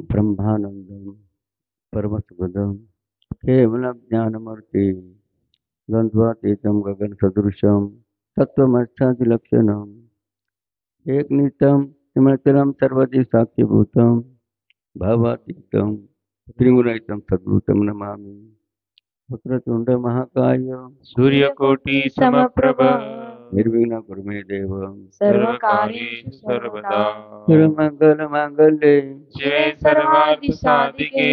ब्रह्मानंदम परमसुखदम केवलज्ञानमूर्ति द्वंद्वातीतं गगनसदृशं तत्त्वमर्थादिलक्षणम् एकनित्यं निमित्तं सर्वदि साक्षीभूतं भावातीतं त्रिगुणयुतं सद्गुरुतं नमामि। वक्रतुंड महाकाय सूर्यकोटि समप्रभ निर्विघ्न कुरु मे देव सर्वकार्येषु सर्वदा सर्वमंगलमांगल्ये शिवे सर्वार्थसाधिके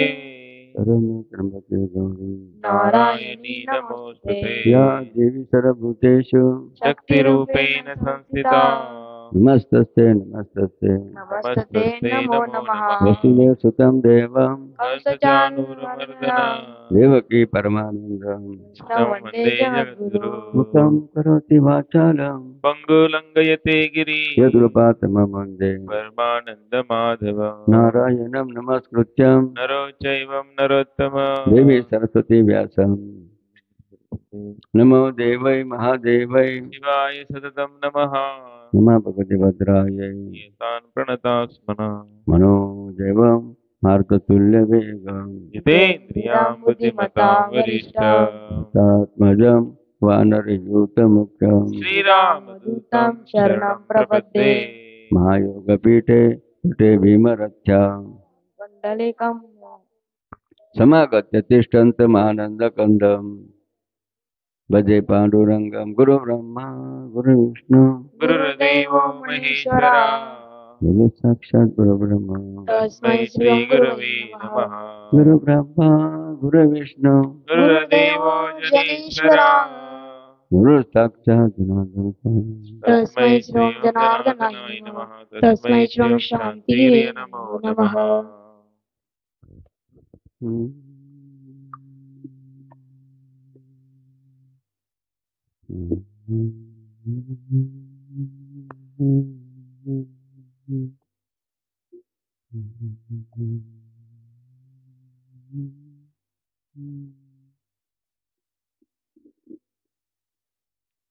शरण्ये त्र्यंबके गौरी नारायणी नमोस्तुते या देवी सर्वभूतेषु शक्तिरूपेण संस्थिता नमस्तस्ते नमस्तस्ते नमस्ते नमो नमः वसुदेव सुतं देवं कंसचानूरमर्दना देवकी परमानन्दं कृष्णं वन्दे जगद्गुरु मुखं करोति वाचालं पङ्गुलङ्घयते गिरि यद्रूपात्मं वन्दे परमानन्दमाधव नारायणं नमस्कृत्यं नरो चैवं नरोत्तम देवी सरस्वती व्यासं नमो देवै महादेवै शिवाय सततं नमः नमः भगवते भद्रायै एतान् प्रणतास्मना मनोजैवं मार्गतुल्यवेगं जितेन्द्रियां बुद्धिमतां वरिष्ठं तात्मजं वानरयूतमुख्यं श्रीरामदूतं शरणं प्रपद्ये महायोगपीठे पुटे भीमरथ्यां कुण्डलिकं समागत्य तिष्ठन्तमानन्दकन्दं भजे पाण्डुरङ्गं गुरुब्रह्मा गुरुविष्णु गुरुदेवो महेश्वरा गुरु साक्षात् गुरुब्रह्मा तस्मै श्रीगुरवे नमः गुरुब्रह्मा गुरुविष्णु गुरुदेवो जनेश्वरा गुरु साक्षात् जनार्दन तस्मै श्री जनार्दनाय नमः तस्मै श्री शान्तिरे नमो नमः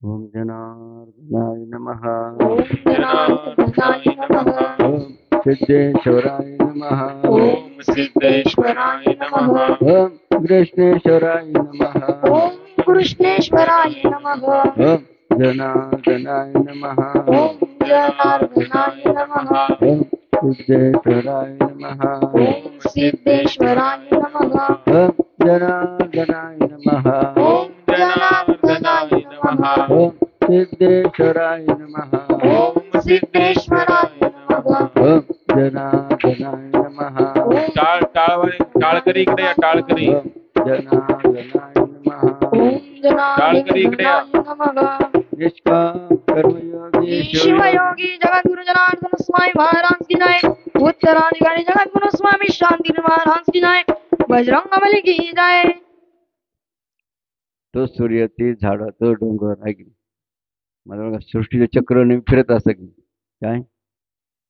ओम जनार्दनाय नमः ओम जनार्दनाय नमः ओम सिद्धेश्वराय नमः ओम सिद्धेश्वराय नमः ओम कृष्णेश्वराय नमः ओम कृष्णेश्वराय नमः ओम जनार्दनाय नमः ओम जनार्दनाय नमः ओम सिद्धेश्वराय नमः ओम सिद्धेश्वराय नमः ओम जनार्दनाय नमः ओम जनार्दनाय नमः ओम सिद्धेश्वराय नमः ओम सिद्धेश्वराय नमः ओम जनार्दनाय नमः टाळकरी इकडे या टाळकरी ओम जनार्दनाय नमः ओम जनार्दनाय नमः निष्काम कर्मयोगी शिवयोगी जगद्गुरु जनार्दन स्वामी महाराज की जय उत्तराधिकारी जगद्गुरु स्वामी शांति महाराज की जय बजरंगबली की जय तो सूर्य ती झाडं तो डोंगर आहे की मला बघा सृष्टीचं चक्र नेहमी फिरत असतं की काय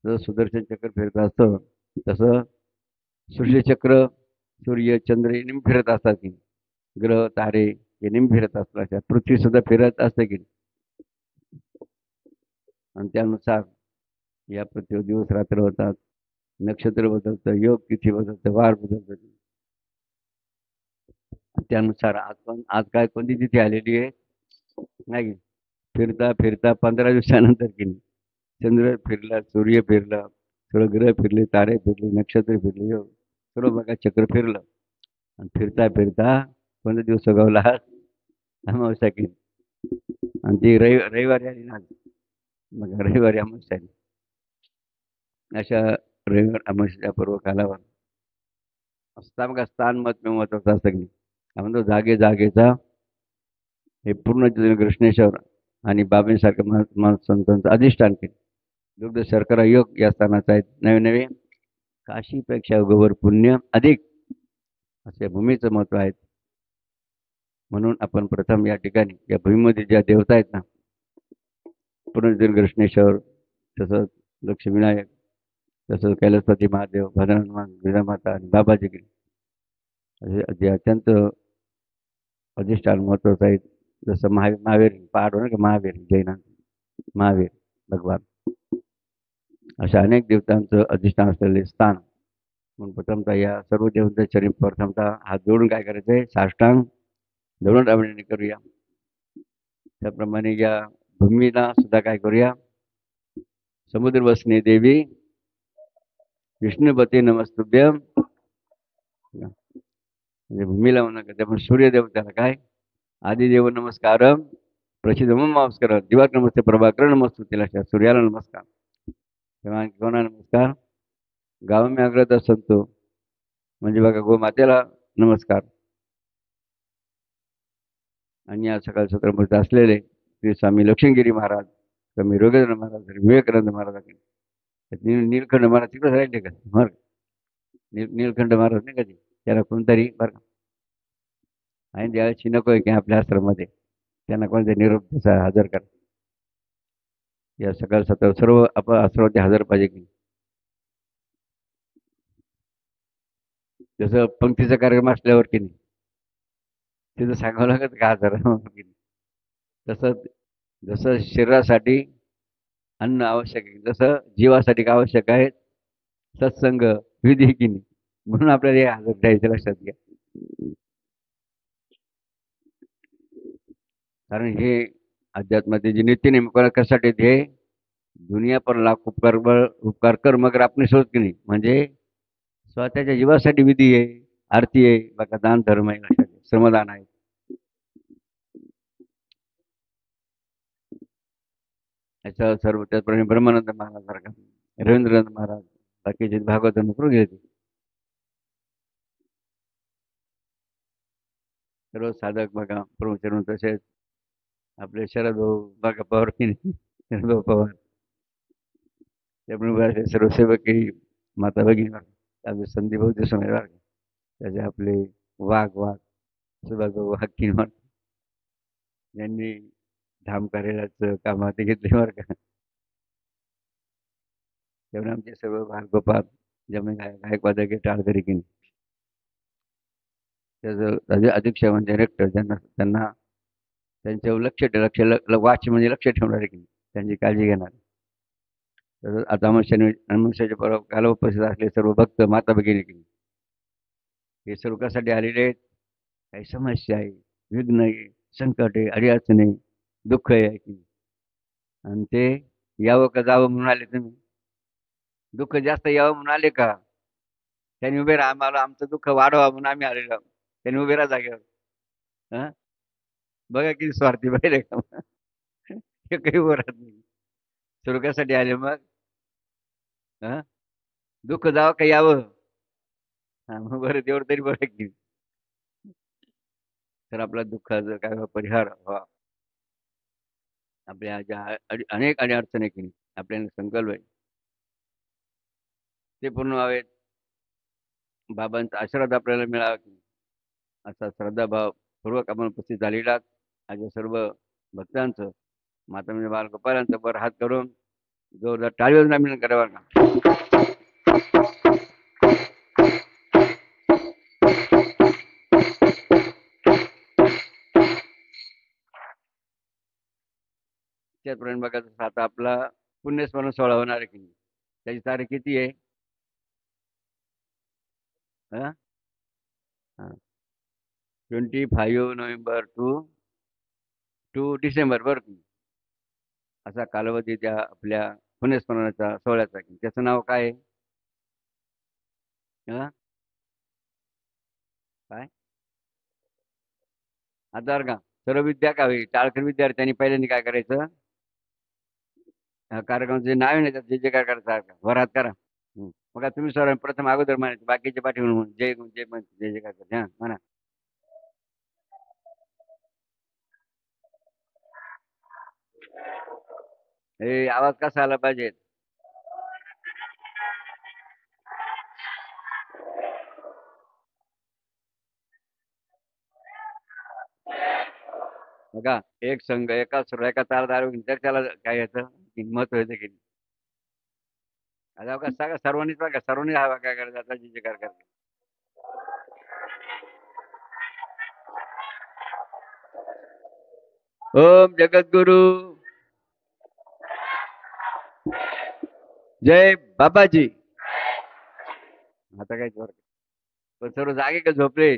जसं सुदर्शन चक्र फिरत असतं तसं सूर्यचक्र सूर्य चंद्र हे नेहमी फिरत असतात की ग्रह तारे हे नेहमी फिरत असतात पृथ्वी सुद्धा फिरत असते की आणि त्यानुसार या पृथ्वीवर दिवस रात्र होतात नक्षत्र बदलतं योग तिथी बदलतं वार बदलतं त्यानुसार आज काय कोणती तिथी आलेली आहे नाही फिरता फिरता 15 दिवसानंतर की चंद्र फिरला सूर्य फिरला सर्व ग्रह फिरले तारे फिरले नक्षत्र फिरले योग सर्व बघा चक्र फिरलं आणि फिरता फिरता कोणता दिवस उगवला अमावस्या की आणि ती रविवारी आली ना मग रविवारी अमावस्या आली अशा रविवार अमावस्याच्या पूर्व कालावर असता बघा स्थान महत्वाचं असतं की म्हणतो जागे जागेचा हे पूर्ण कृष्णेश्वर आणि बाबांसारखं संतांचं अधिष्ठान केलं दुग्ध शर्करा योग या स्थानाचा आहेत नवे नवे काशीपेक्षा गोवर पुण्य अधिक असे भूमीचं महत्व आहे म्हणून आपण प्रथम या ठिकाणी या भूमीमध्ये ज्या देवता आहेत ना पूर्ण कृष्णेश्वर तसंच लक्ष्मीनायक तसंच कैलासपती महादेव भद्रनाथ विधामाता आणि बाबाजीगिरी जे अत्यंत अधिष्ठान महत्वाचं आहे जसं महावीर पहाड ना का महावीर जैनांत महावीर भगवान अशा अनेक देवतांचं अधिष्ठान असलेले स्थान म्हणून प्रथमतः या सर्व देवतांच्या चरणी प्रथमतः हात जोडून काय करायचंय, साष्टांग धरून आपण करूया. त्याप्रमाणे या भूमीला सुद्धा काय करूया, समुद्र वसने देवी विष्णुपती नमस्तुभ्यम. म्हणजे भूमीला म्हणा का आपण सूर्यदेवताला काय, आदिदेव नमस्कारम प्रसिद्धम नमस्कार, दिवाक नमस्ते, प्रभाकर नमस्ते, तिला सूर्याला नमस्कार. तेव्हा कोणा नमस्कार, गाव अग्रत असतो म्हणजे बघा गोमातेला नमस्कार. आणि या सकाळ सत्रामध्ये असलेले श्री स्वामी लक्ष्मीगिरी महाराज, स्वामी रोगेंद्र महाराज, विवेकानंद महाराज, नीलखंड महाराज तिकडे राहिले का बरं, नीलखंड महाराज नाही कधी त्याला कोणतरी बरं आणि द्यायची नको आहे की आपल्या आश्रमामध्ये त्यांना कोणत्या निरोप तसा हजर करा. या सकाळ सत्र सर्व आपण आश्रमामध्ये हजर पाहिजे की जसं पंक्तीचा कार्यक्रम असल्यावर की नाही तिथं सांगावं लागत का हजर तसं जसं शरीरासाठी अन्न आवश्यक आहे जसं जीवासाठी का आवश्यक आहे सत्संग विधी की नाही, म्हणून आपल्याला हे हजर द्यायचं लक्षात घ्या. कारण हे अध्यात्माचे जे नीतीनेम कशासाठी हे दुनिया पर लाख उपकार कर मगर आपली शोध की नाही, म्हणजे स्वतःच्या जीवासाठी विधी आहे, आरती आहे, बघा दान धर्म आहे, लक्षात घ्या, श्रमदान आहे. याचा सर्व त्याचप्रमाणे ब्रह्मानंद महाराज सारखा, रवींद्रनाथ महाराज, बाकीचे भागवत करून घेते. सर्व साधक बघा प्रवचन तसेच आपले शरद भाऊ बघा पवार की नाही, शरद भाऊ पवार, त्यामुळे सर्व सेवकी माता भगिनी आपले संदीप भाऊ देशमुख त्याचे आपले वाघ सुभाष भाऊ हक्की यांनी धाम कार्यालयाचं काम हाती घेतले बरं का. त्यामुळे आमचे सर्व भागोपात जमीन गायकवाद टाळकरी की त्याचं अध्यक्ष म्हणजे डायरेक्टर त्यांना त्यांच्यावर लक्ष वाच म्हणजे लक्ष ठेवणारे की त्यांची काळजी घेणार. तसंच आता मनुष्याच्या परवा काल उपस्थित असले सर्व भक्त माता भगिनी की हे सर्व कशासाठी आलेले आहेत, काही समस्या आहे, विघ्न आहे, संकट आहे, अडचण आहे, दुःख आहे की आणि ते यावं का जावं म्हणून आले. तुम्ही दुःख जास्त यावं म्हणून आले का, त्यांनी उभे राहा, आम्हाला आमचं दुःख वाढवा म्हणून आम्ही आलेलो आहोत, त्यांनी उभे राहा जागेवर. हा बघा किती स्वार्थी पाहिजे का हे काही उभं राहत नाही. स्वर्गासाठी आले मग हा दुःख जावं का यावं, हा मग बरं तेवढं तरी बरं की तर आपला दुःखाचं काय परिहार व्हा. आपल्या ज्या अनेक अडचणी की आपल्याला संकल्प आहे ते पूर्ण व्हावेत, बाबांचा आशीर्वाद आपल्याला मिळावा की असा श्रद्धाभाव पूर्वक आपण उपस्थित झालेला माझ्या सर्व भक्तांचं माता म्हणजे बालगोपालांचं वर हात करून जोरदार टाळीवर अभिनंदन करावा का. त्याचप्रमाणे बघा जसं आता आपला पुण्यस्मरण सोहळा होणार आहे की नाही, त्याची तारीख किती आहे, हा 25 नोव्हेंबर टू डिसेंबर बरं. असा कालावधी त्या आपल्या पुण्यस्मरणाचा सोहळ्याचा त्याचं नाव काय आहे, काय आधार का सर्व विद्या का होईल टाळकर विद्यार्थ्यांनी पहिल्यांदा काय करायचं, कार्यक्रमाचे नाव नाही जे जे काय करायचं वरात करा. बघा तुम्ही सर प्रथम अगोदर म्हणायचं, बाकीच्या पाठी म्हणून जय जय जय जय काय करते हा म्हणा. हे आवाज कसा आला पाहिजे, बघा एक संघ एका सुर एका तारदार तर त्याला काय येतं महत्व येतं की आता बघा सगळं सर्वांनीच बघा सर्वांनी हवा काय करायचं आता जे जे काय करायचं. ओम जगद्गुरु जय बाबाजी. आता काहीच फरक नाही. पण सर्व जागे का झोपले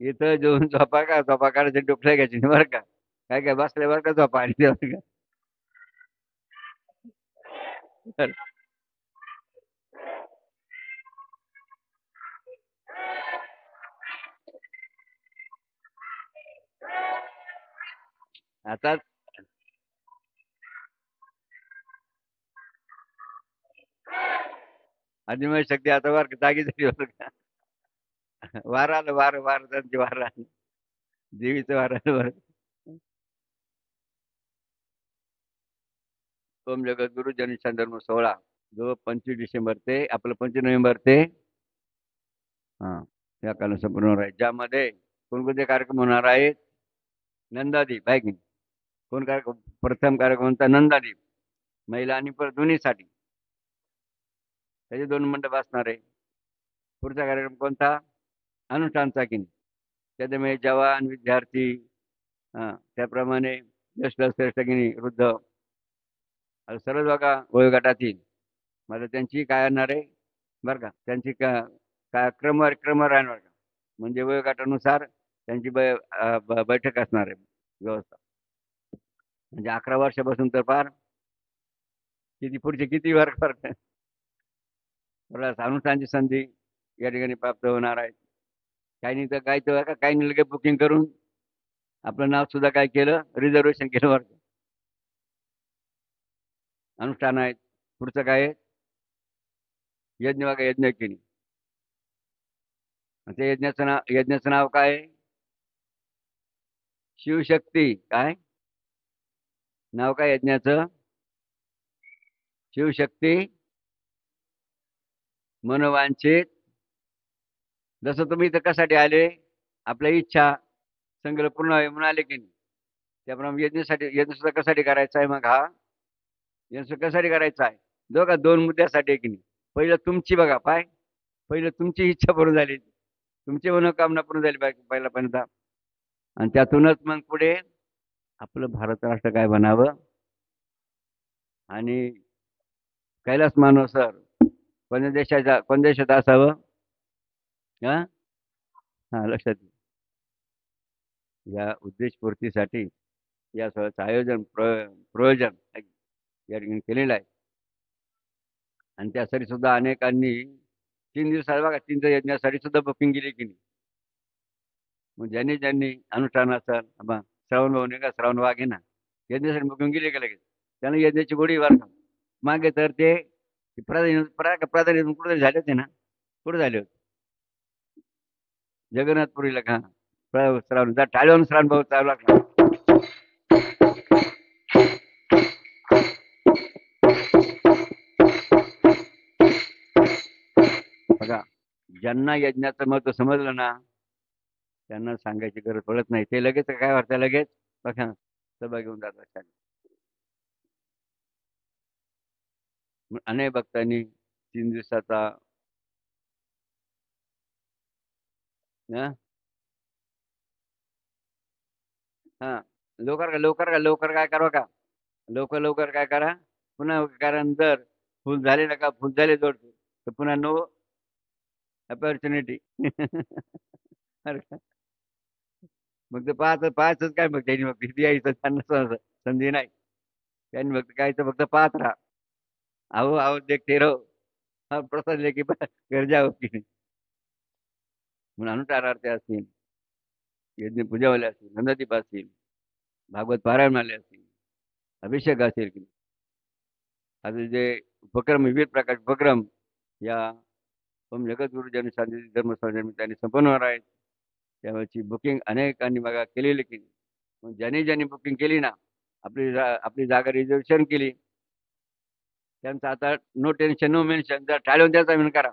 इथं जेवून झोपा काढायचे डोकल्या घ्यायची नाही बरं का. काय काय बसले बरं का झोपा आणि बरं का. आता अधिमय शक्ती आता बरं का जागी झाली बरं का. वार आलं वार वार त्यांचे वार आलं. देवीचं वार आलं बरं. ओम जगद्गुरु जननिष्ठान धर्म सोहळा जो 25 डिसेंबर ते आपलं 25 नोव्हेंबर ते हा या काला संपूर्ण होणार आहे. ज्यामध्ये कोणकोणते कार्यक्रम होणार आहेत. नंदादीप आहे की नाही? कोण कार्यक्रम प्रथम कार्यक्रम होता नंदादीप महिला आणि दोन्हीसाठी त्याचे 2 मंडप असणार आहे. पुढचा कार्यक्रम कोणता अनुष्ठानचा की नाही त्याच्यामुळे जवान विद्यार्थी त्याप्रमाणे ज्येष्ठ श्रेष्ठ की नाही वृद्ध सर्व बघा वयोगटातील मला त्यांची काय आणणार आहे बरं का त्यांची काय क्रम राहणार का म्हणजे वयोगटानुसार त्यांची बैठक असणार आहे व्यवस्था म्हणजे 11 वर्षापासून तर फार किती पुढचे किती वर्ग फरक अनुष्ठानची संधी या ठिकाणी प्राप्त होणार आहे. काही नाही तर काय तर का काही नाही लगेच बुकिंग करून आपलं नाव सुद्धा काय केलं रिझर्वेशन केलं बरं का. अनुष्ठान आहेत. पुढचं काय आहे यज्ञ बघा यज्ञ केली ते यज्ञाचं नाव काय आहे शिवशक्ती काय नाव काय यज्ञाचं शिवशक्ती मनोवांछित जसं तुम्ही इथं कशासाठी आले आपल्या इच्छा संकल्प पूर्ण व्हावे म्हणून आले की नाही त्याप्रमाणे यज्ञ सुद्धा कशासाठी करायचा आहे मग हा यज्ञ सुद्धा कशासाठी करायचा आहे दोघा 2 मुद्द्यासाठी आहे की नाही पहिलं तुमची बघा पहिलं तुमची इच्छा पूर्ण झाली तुमची मनोकामना पूर्ण झाली पहिल्यापर्यंत आणि त्यातूनच मग पुढे आपलं भारत राष्ट्र काय बनावं आणि कैलास मानव सर कोणत्या देशात असावं हा हा लक्षात या उद्देशपूर्तीसाठी या सगळ्याचं आयोजन प्रयोजन या ठिकाणी केलेलं आहे आणि त्यासाठी सुद्धा अनेकांनी 3 दिवसात बघा 3 यज्ञासाठी सुद्धा बुकिंग केली की नाही मग ज्यांनी अनुष्ठान असेल श्रावण भाऊ नाही का श्रावण वाघ आहे ना यज्ञासाठी बुकिंग केली का लगेच त्यानं यज्ञाची गोडी वर मागे तर ते प्राधान्य कुठे झाले होते ना कुठे झाले होते जगन्नाथपुरीला का श्रावण टाळून श्रावण भाऊ चालू लागला बघा ज्यांना यज्ञाचं महत्व समजलं ना त्यांना सांगायची गरज पडत नाही ते लगेच काय वाटतं लगेच बघा सभा घेऊन जातात अनेक भक्तांनी 3 दिवसाचा हा लवकर काय करा का लवकर काय करा पुन्हा कारण जर फुल झाले ना का फुल झाले जोडतो तर पुन्हा नो अपॉर्च्युनिटी मग ते पाहायचंच काय मग त्यांनी मग किती यायचं त्यांना संधी नाही त्यांनी मग काय तर फक्त पाहत राहा आहो देखते रहो हा प्रसाद लेकी घर जाओ की नाही म्हणून अनुटारार्थे असतील यज्ञ पूजावाले असतील नंददीप असतील भागवत पारायणवाले असतील अभिषेक असेल की आता जे उपक्रम विविध प्रकारचे उपक्रम या ओम जगद्गुरु जनशांती धर्मस्थळ त्यांनी संपन्न होणार आहेत त्यावेळेची बुकिंग अनेकांनी बघा केलेली की मग ज्यांनी बुकिंग केली ना आपली जागा रिझर्वेशन केली त्यांचं आता नो टेन्शन नो मेन्शन जर टाळून द्यायचा म्हणून करा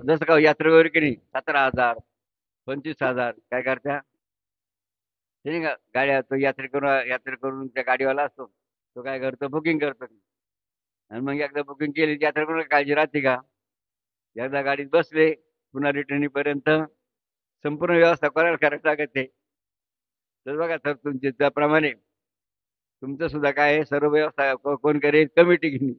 जसं का यात्रेवर की नाही 17,000 25,000 काय करत्या ते नाही का गाड्या तो यात्रे करून त्या गाडीवाला असतो तो काय करतो बुकिंग करतो आणि मग एकदा बुकिंग केली यात्रा करून काळजी राहते का एकदा गाडीत बसले पुन्हा रिटर्निंग पर्यंत संपूर्ण व्यवस्था करायला लागते तर बघा सर तुमच्या त्याप्रमाणे तुमचं सुद्धा काय आहे सर्व व्यवस्था कोण करेल कमिटी घेणे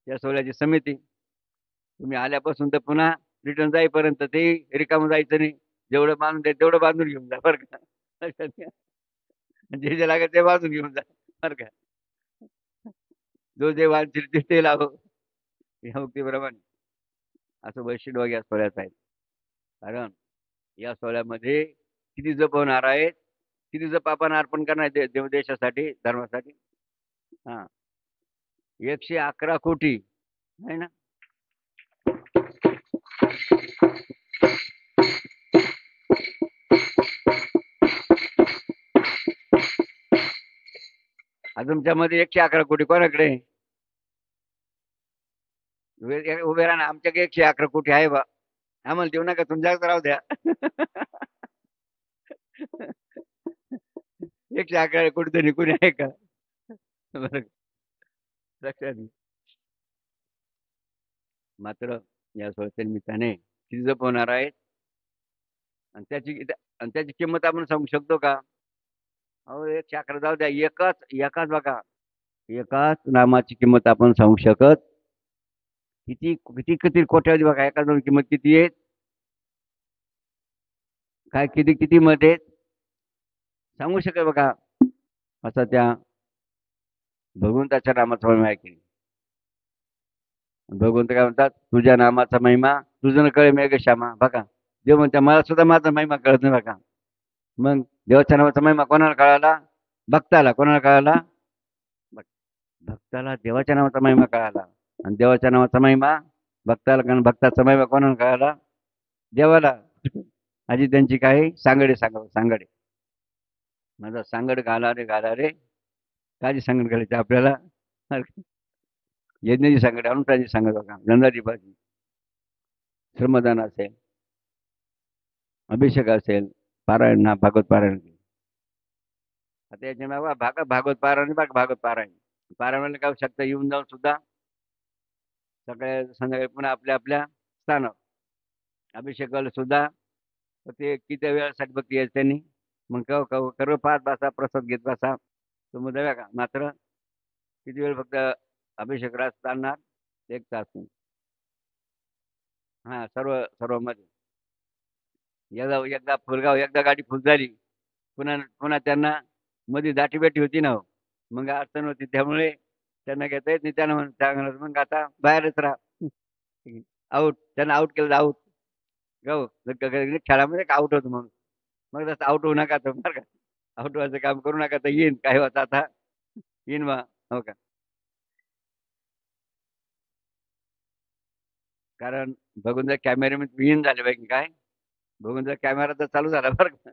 या सोहळ्याची समिती तुम्ही आल्यापासून तर पुन्हा रिटर्न जाईपर्यंत ते रिकामं जायचं नाही जेवढं बांधून द्या तेवढं बांधून घेऊन जा बरं का लक्षात घ्या. जे जे लागेल ते बांधून घेऊन जा बरं का जो जे वांछील ते लाव या उक्तीप्रमाणे असं वैशिष्ट्य या सोहळ्याचं आहे कारण या सोहळ्यामध्ये किती जप होणार आहेत किती जप आपण अर्पण करणार आहे देव देशासाठी धर्मासाठी हा 111 कोटी आहे ना तुमच्यामध्ये 111 कोटी कोणाकडे आहे? उभे राहा ना आमच्याकडे 111 कोटी आहे बा आम्हाला देऊ नका तुमच्याकडे राहू द्या 111 कोटी तरी कोणी आहे का बरं लक्षात घे. मात्र या सोहळ्याच्या निमित्ताने किती जप होणार आहेत आणि त्याची किंमत आपण सांगू शकतो का अहो 111 जाऊ द्या एकाच बघा एकाच नामाची किंमत आपण सांगू शकत किती किती किती कोट्यावधी बघा एका दोन किंमत किती आहे काय किती किती मध्ये सांगू शकत बघा असं त्या भगवंताच्या नामाचा महिमा आहे की भगवंत काय म्हणतात तुझ्या नामाचा महिमा तुझं न कळे मेघ श्यामा बघा देव म्हणता मला सुद्धा माझा महिमा कळत नाही बघा मग देवाच्या नावाचा महिमा कोणाला कळाला भक्ताला कोणाला कळाला भक्ताला देवाच्या नावाचा महिमा कळाला आणि देवाच्या नावाचा महिमा भक्ताला कारण भक्ताचा महिमा कोणाला कळाला देवाला आजी त्यांची काही सांगडे सांगडे माझा सांगड घाला रे काची सांगड घालायची आपल्याला यज्ञाची सांगड अनुष्ठाची सांगड बघा गंधाची भाजी श्रमदान असेल अभिषेक असेल पारायण ना भागवत पारायण आता याच्या भागवत पारायण भागवत पारायण काय शकता येऊन जाऊन सुद्धा सकाळी संध्याकाळी पुन्हा आपल्या आपल्या स्थानावर अभिषेकाला सुद्धा ते किती वेळासाठी बघती यायचं त्यांनी मग सर्व पाच बसा प्रसाद घेत बसा तो मग द्याव्या का मात्र किती वेळ फक्त अभिषेक रास चालणार 1 तास हा सर्व मध्ये एकदा फुलगाव एकदा गाडी फुल झाली पुन्हा त्यांना मध्ये दाटी बेटी होती ना मग अडचण होती त्यामुळे त्यांना घेता येत नाही त्यांना मग आता बाहेरच राहा आऊट त्यांना आऊट केलं आऊट गाव खेळामध्ये आऊट होतो म्हणून मग तसं आऊट होऊ नका तर बरं का आऊट व्हायचं काम करू नका तर येईन काय होतं आता येईन बा हो का कारण बघून जर कॅमेऱ्यामध्ये येईन झाले पाहिजे काय बघून जर कॅमेरा तर चालू झाला बरं का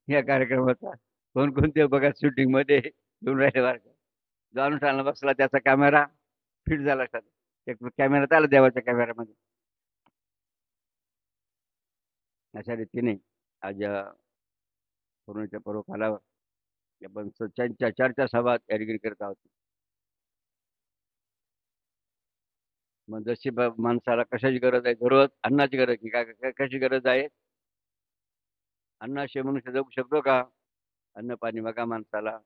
या कार्यक्रमाचा कोणते बघा शूटिंग मध्ये येऊन राहिले बरं का जो अनुष्ठानाला बसला त्याचा कॅमेरा फिट झाला एक कॅमेरा चालला देवाच्या कॅमेऱ्यामध्ये अशा रीतीने आज पूर्णच्या पर्व कालावर आपण चर्चा सभा तयारी करत आहोत मग जशी माणसाला कशाची गरज आहे दररोज अन्नाची गरज की काय कशी गरज आहे अन्नाशिवाय मनुष्य जगू शकतो का अन्न पाणी बघा माणसाला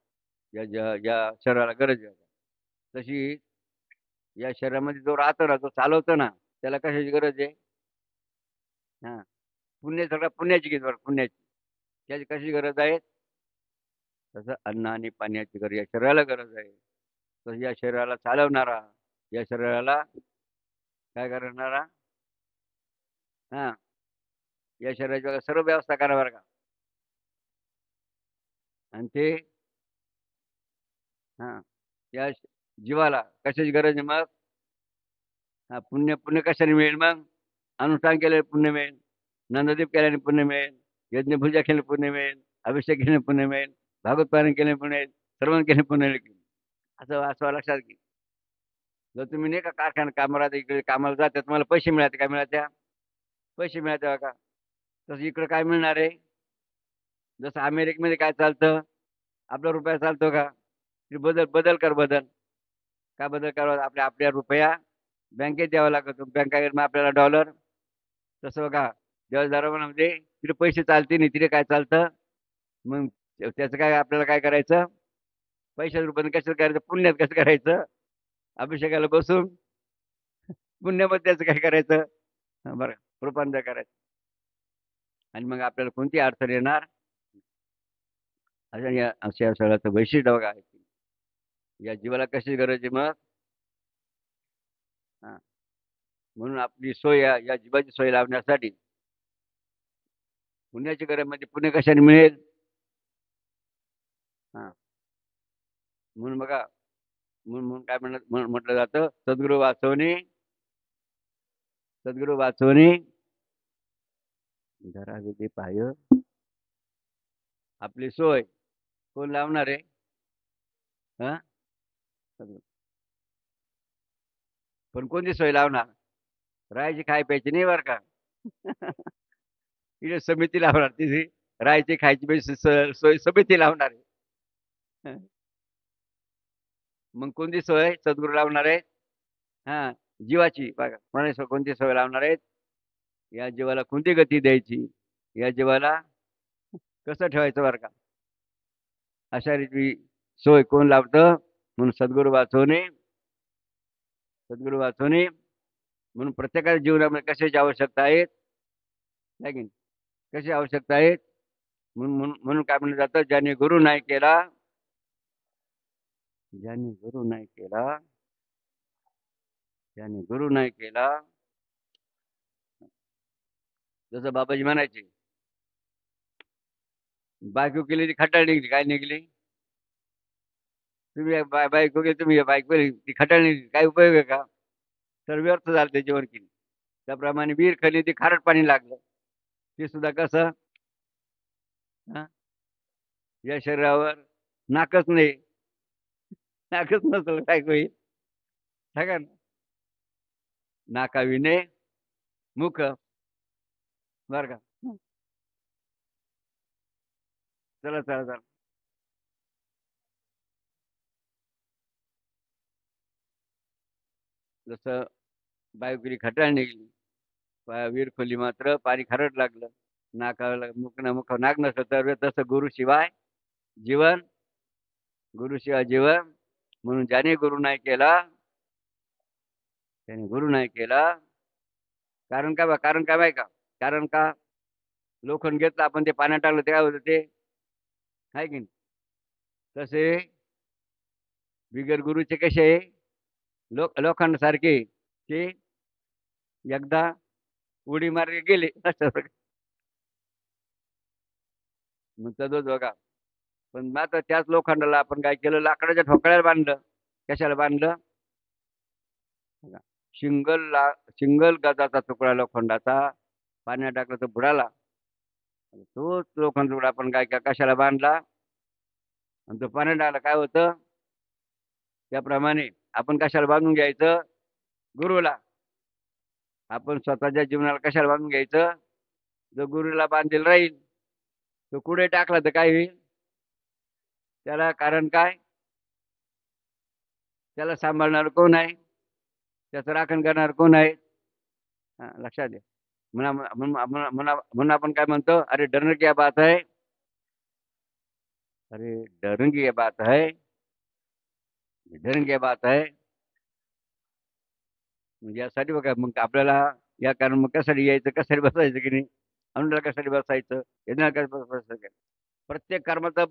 या शरीराला गरज आहे तशी या शरीरामध्ये जो राहतो ना जो चालवतो ना त्याला कशाची गरज आहे हा सगळ्या पुण्याची घेत पुण्याची त्याची कशी गरज आहे तसं अन्न आणि पाण्याची गरज या शरीराला गरज आहे तसं या शरीराला चालवणारा या शरीराला काय करणारा हा या शरीराची सर्व व्यवस्था करा बरं का आणि ते हा या जीवाला कशाची गरज आहे मग हा पुण्य कशाने मिळेल मग अनुष्ठान केल्याने पुण्य मिळेल नंददीप केल्याने पुण्य मिळेल यज्ञपूजा केल्याने पुण्य मिळेल अभिषेक केल्याने पुण्य मिळेल भागवत पारायण केल्याने पुण्य मिळेल श्रवण केल्याने पुण्य मिळेल असं लक्षात घे जर तुम्ही नाही का कारखाना कामाला इकडे कामाला जाते तुम्हाला पैसे मिळाले काय मिळाल्या पैसे मिळाले का तसं इकडं काय मिळणार आहे जसं अमेरिकेमध्ये काय चालतं आपला रुपया चालतो का बदल कर काय बदल करावा आपल्या रुपया बँकेत द्यावा लागतो बँकेत मग आपल्याला डॉलर तसं बघा देवाच्या दरबारामध्ये तिथे पैसे चालते नाही तिथे काय चालतं मग त्याचं काय आपल्याला काय करायचं? पैशाच्या रूपाने कसं करायचं? पुण्यात कसं करायचं? अभिषेकाला बसून पुण्यामध्ये त्याचं काय करायचं? बरं, रूपांतर करायचं. आणि मग आपल्याला कोणती अडचण येणार? अशा सगळ्याचं वैशिष्ट्य बघा आहे. या जीवाला कशी गरज आहे मग? हा. म्हणून आपली सोय या जीवाची सोय लावण्यासाठी पुण्याची गरज म्हणजे पुण्य कशाने मिळेल? हा. म्हणून बघा, म्हणून काय म्हटलं जातं, सद्गुरू वाचवणे धरावे ते पाय. आपली सोय कोण लावणार आहे? हा. सद्गुरू. पण कोणती सोय लावणार? राहायची खाय प्यायची नाही बरं का. इथे समिती लावणार, तिथे राहायची खायची प्यायची सोय समिती लावणार आहे. मग कोणती सोय सद्गुरू लावणार आहे? हा, जीवाची बघा, म्हणायचं कोणती सोय लावणार आहेत? या जीवाला कोणती गती द्यायची, या जीवाला कसं ठेवायचं बरं का, अशा रीती सोय कोण लावतं? म्हणून सद्गुरू वाचवणे. म्हणून प्रत्येकाच्या जीवनामध्ये कशाची आवश्यकता आहेत? है की नाही? कशी आवश्यकता आहेत? म्हणून काय म्हणलं जातं, ज्याने गुरु नाही केला, ज्याने गुरु नाही केला, ज्याने गुरु नाही केला, जसं बाबाजी म्हणायचे, बायको केली ती खटाळ निघली. काय निघली? तुम्ही बायको केली, तुम्ही बायको केली ती खटाळ निघली. काय उपयोग आहे का? तर व्यर्थ झालं त्याच्यावर केली. त्याप्रमाणे विहीर खाली ती खारट पाणी लागलं, ते सुद्धा कसं? हा? या शरीरावर नाकच नाही, नाकच नसलं काय होईल? सांगा ना. नाकाविने मुख, बर का. चला चला चला. जसं बायकोली खटाळ निघली, विहीर खोली मात्र पाणी खारट लागलं, नाकाला मुख नाक नसलं तर तसं जीवन गुरु शिवाय जीवन. म्हणून ज्याने गुरु नाही केला, त्याने गुरु नाही केला. कारण काय कारण काय माहिती का? कारण का? लोखंड घेतलं आपण, ते पाण्यात टाकलं, ते काय होतं? ते आहे की नाही? तसे बिगर गुरुचे कसे लोखंड सारखे, ते एकदा उडी मार्गे गेले. मग तसंच बघा. पण मात्र त्याच लोखंडाला आपण काय केलं? लाकडाच्या ठोकळ्याला बांधलं. कशाला बांधलं? शिंगल गजाचा तुकडा लोखंडाचा पाण्यात टाकला तर बुडाला. तोच लोखंड तुकडा आपण काय कशाला बांधला? आणि तो पाण्यात टाकला काय होतं? त्याप्रमाणे आपण कशाला बांधून घ्यायचं? गुरुला. आपण स्वतःच्या जीवनाला कशाला बांधून घ्यायचं? जो गुरुला बांधील राहील, तो कुठे टाकला तर काय होईल? त्याला कारण काय? त्याला सांभाळणार कोण आहे? त्याचं राखण करणार कोण आहे? लक्षात द्या. म्हणून आपण काय म्हणतो? अरे डरने क्या बात है, अरे डरने की बात है, डरने की बात है. म्हणजे यासाठी बघा, मग आपल्याला या कारण मग कशासाठी यायचं, कशासाठी बसायचं की नाही, अनुला कशासाठी बसायचं, यज्ञाला कशासाठी बसायचं? प्रत्येक कर्माचं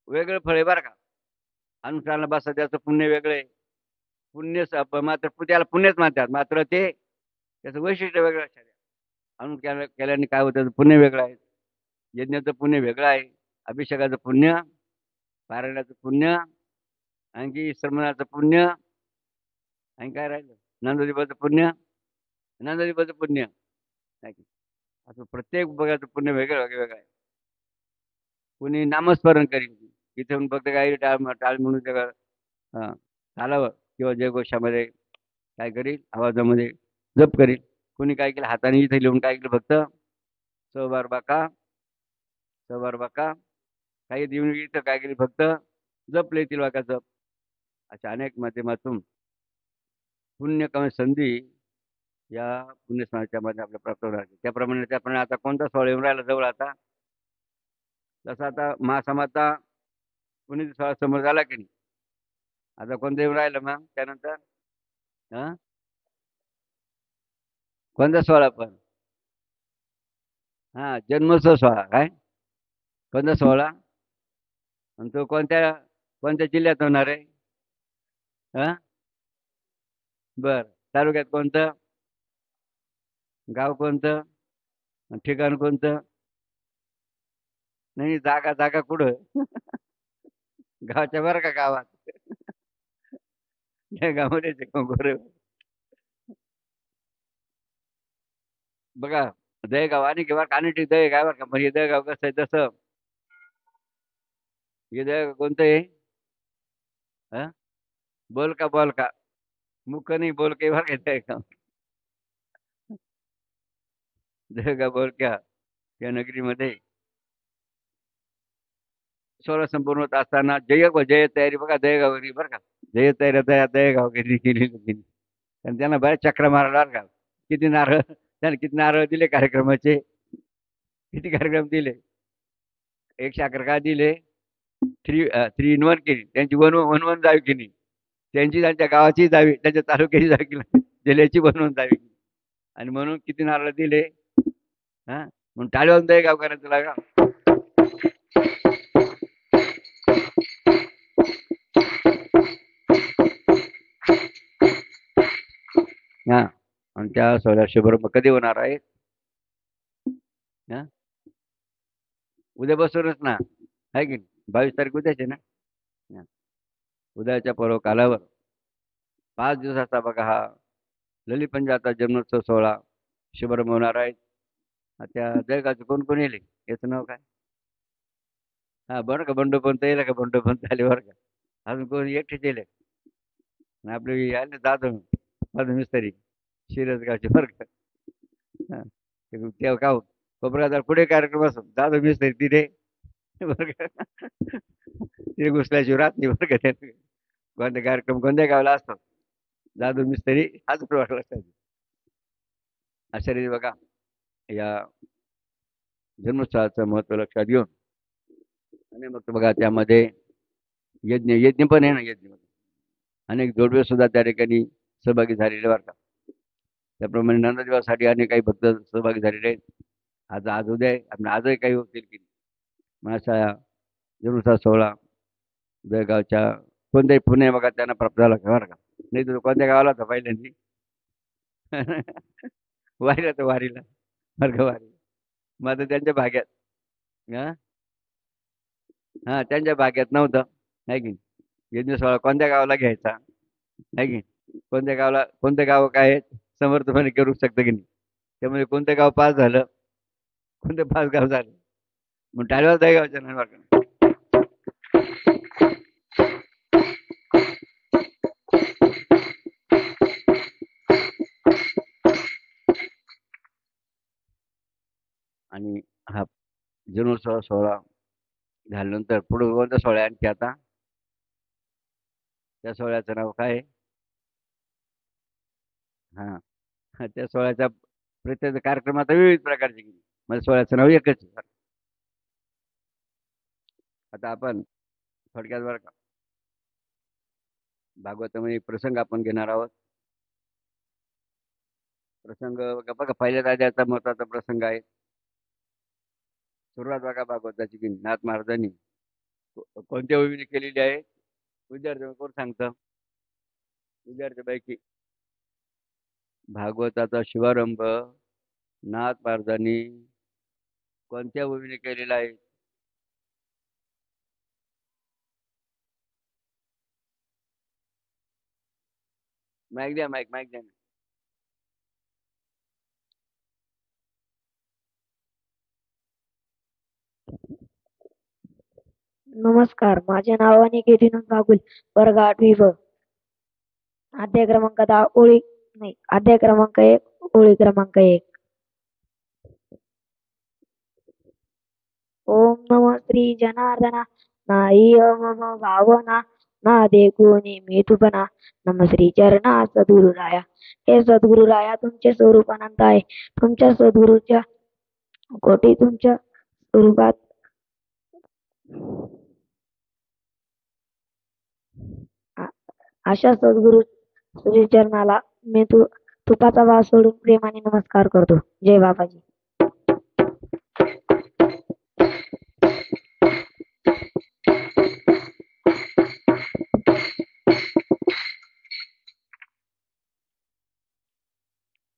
वेगळं फळ आहे बरं का. अनुष्ठानाला बसा त्याचं पुण्य वेगळं आहे. मात्र त्याला पुण्यच म्हणतात, मात्र ते त्याचं वैशिष्ट्य वेगळं लक्षात द्या. केल्याने काय होतं? पुण्य वेगळं आहे. यज्ञाचं पुण्य वेगळं आहे. अभिषेकाचं पुण्य, पारायणाचं पुण्य, आणखी श्रमणाचं पुण्य, आणि काय राहिलं? नंददीपाचं पुण्य, नंददीपाचं पुण्य. असं प्रत्येक बघायचं पुण्य वेगळं वेगळं आहे. कुणी नामस्मरण करीन, इथून फक्त काही टाळ म्हणून चालावं किंवा जयघोषामध्ये काय करील, आवाजामध्ये जप करील. कोणी काय केलं? हाताने इथे लिहून काय केलं? फक्त सवार बाका काही देऊन इथं काय केली? फक्त जपले येतील वाका जप. अशा अनेक माध्यमातून पुण्य कमी संधी या पुण्यस्नानाच्या मध्ये आपल्या प्राप्त होणार. त्याप्रमाणे आता कोणता सोहळा येऊन राहिला जवळ? आता तसा आता महासमाजचा पुणे सोहळा समोर झाला की नाही. आता कोणतं येऊन राहिलं मग त्यानंतर? हा, कोणता सोहळा पण? हा, जन्मोत्सव सोहळा. काय कोणता सोहळा? आणि तो कोणत्या कोणत्या जिल्ह्यात होणार आहे? हा, बर. तालुक्यात कोणतं? गाव कोणतं? आणि ठिकाण कोणतं? नाही, जागा जागा कुठं? गावाच्या बरं का गावात? गावामध्येच आहे का बरं? बघा, दहेगाव आणि किंवा कानेटी दहे काय बरं का, म्हणजे दहेगाव कसं आहे तसं. हे दहेगाव कोणतं आहे? हा, बोल का बोल का, मुख नाही बोल के बरं का दहेगाव. दहेगाव बोल का या नगरीमध्ये सोहळा संपूर्ण होत असताना जय तयारी बघा दहेगावरी बरं का. जय तयारी दहेगाव केली केली होती. आणि त्यांना बऱ्याच चक्र मारला बरं का. किती नारळ त्याने किती नारळ दिले कार्यक्रमाचे? किती कार्यक्रम दिले? 111 का दिले? 3 in 1 केली त्यांची. वन वन वन जावी केली त्यांची, त्यांच्या गावाची जावी, त्यांच्या तालुक्याची जावी केली, जिल्ह्याची बनवून जावी. आणि म्हणून किती नारळ दिले? हा, म्हणून टाळी वाजून दे गावकऱ्यांचं लागा. हा, आणि त्या सोहळ्यात शुभारंभ कधी होणार आहे? हा, उद्यापासूनच ना, आहे की 22 तारीख उद्याचे ना. हा, उद्याच्या पर्व कालावर 5 दिवसाचा बघा हा ललित पंजाचा जन्मोत्सव सोहळा शुभारंभ होणार आहे. त्या जळगावचं कोण कोण येईल याचं नाव काय? हा, बरं का, बंडोपंत येईल का? बंडोपंत आले बरं का. अजून कोण एकटेच येईल? आणि आपले आले जाधव जाधव मिस्त्री शिरसगावचे बरं का. हा, तेव्हा का कोपऱ्यात पुढे कार्यक्रम असो जाधव मिस्त्री तिथे बरं का. तिथे घुसल्याशिवाय राहत नाही बरं का. त्यात कोणता कार्यक्रम कोणत्या गावाला असतो जाधव मिस्त्री हाच वाटला असतात. अशा रीती बघा या जन्मोत्सवाचं महत्व लक्षात घेऊन आणि मग बघा त्यामध्ये यज्ञ यज्ञ पण आहे ना. यज्ञ अनेक जोडवे सुद्धा त्या ठिकाणी सहभागी झालेले बरं का. त्याप्रमाणे नंददेवासाठी अनेक काही भक्त सहभागी झालेले आहेत. आज उद्या आहे आणि आजही काही होतील की नाही. मग अशा जन्मोत्सव सोहळा जळगावच्या कोणत्याही पुणे बघा त्यांना प्राप्त झाला का बरं का. नाही तर कोणत्या गावाला होता पहिल्यांदी? वारीला तर वारीला बरं का, वारीला. मग आता त्यांच्या भाग्यात हा, हा, त्यांच्या भाग्यात नव्हतं आहे की नाही. यज्ञ सोहळा कोणत्या गावाला घ्यायचा आहे की नाही. कोणत्या गावाला कोणत्या गाव काय आहेत, समर्थपणे करू शकतं की नाही. त्यामुळे कोणतं गाव पास झालं, कोणते 5 गाव झालं, मग टाळीवर त्या गावच्या नाही बरं का. आणि हा जन्मोत्सव सोहळा झाल्यानंतर पुढे कोणता सोहळा आहे आणखी आता? त्या सोहळ्याचं नाव काय आहे? हा, हा, त्या सोहळ्याच्या प्रत्येक कार्यक्रमात विविध प्रकारचे गेले. मला सोहळ्याचं नाव एकच आहे. आता आपण थोडक्यात बरं का भागवतामध्ये प्रसंग आपण घेणार आहोत. प्रसंग बघा पहिल्या अध्यायाचा महत्वाचा प्रसंग आहे. सुरुवात बघा भागवताची की नाथ महाराजांनी कोणत्या ओळीने केलेली आहे? विद्यार्थी कोण सांगतं? विद्यार्थ्यांपैकी भागवताचा शुभारंभ नाथ महाराजांनी कोणत्या ओळीने केलेला आहे? माईक द्या, माईक माईक द्या. नमस्कार, माझे नाव अनिकेत विनोद बागुल, वर्ग 8वी ब. अध्याय क्रमांक 10 ओळी नाही, अध्याय क्रमांक 1 ओळी क्रमांक 1. ओम नमः श्री जनार्दना नाही भावना ना देखो नेमी तुपना नम श्री चरणा सद्गुरुराया. हे सद्गुरुराया, तुमचे स्वरूप अनंत आहे. तुमच्या सद्गुरूच्या कोटी तुमच्या स्वरूपात आ- अशा सद्गुरु श्रीचरणाला मी तुपाचा वास सोडून प्रेमाने नमस्कार करतो. जय बाबाजी.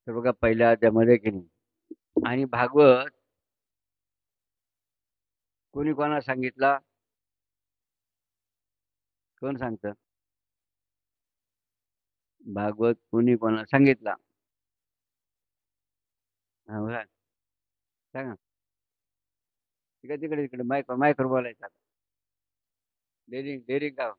तर बघा पहिल्या अध्यामध्ये की नाही आणि भागवत कोणी कोणाला सांगितला? कोण सांगतं? भागवत कोणी कोणाला सांगितला? हा बघा, सांगा. तिकडे तिकडे तिकडे मायकर बोलायचं आता. डेरिंग डेरिंग का?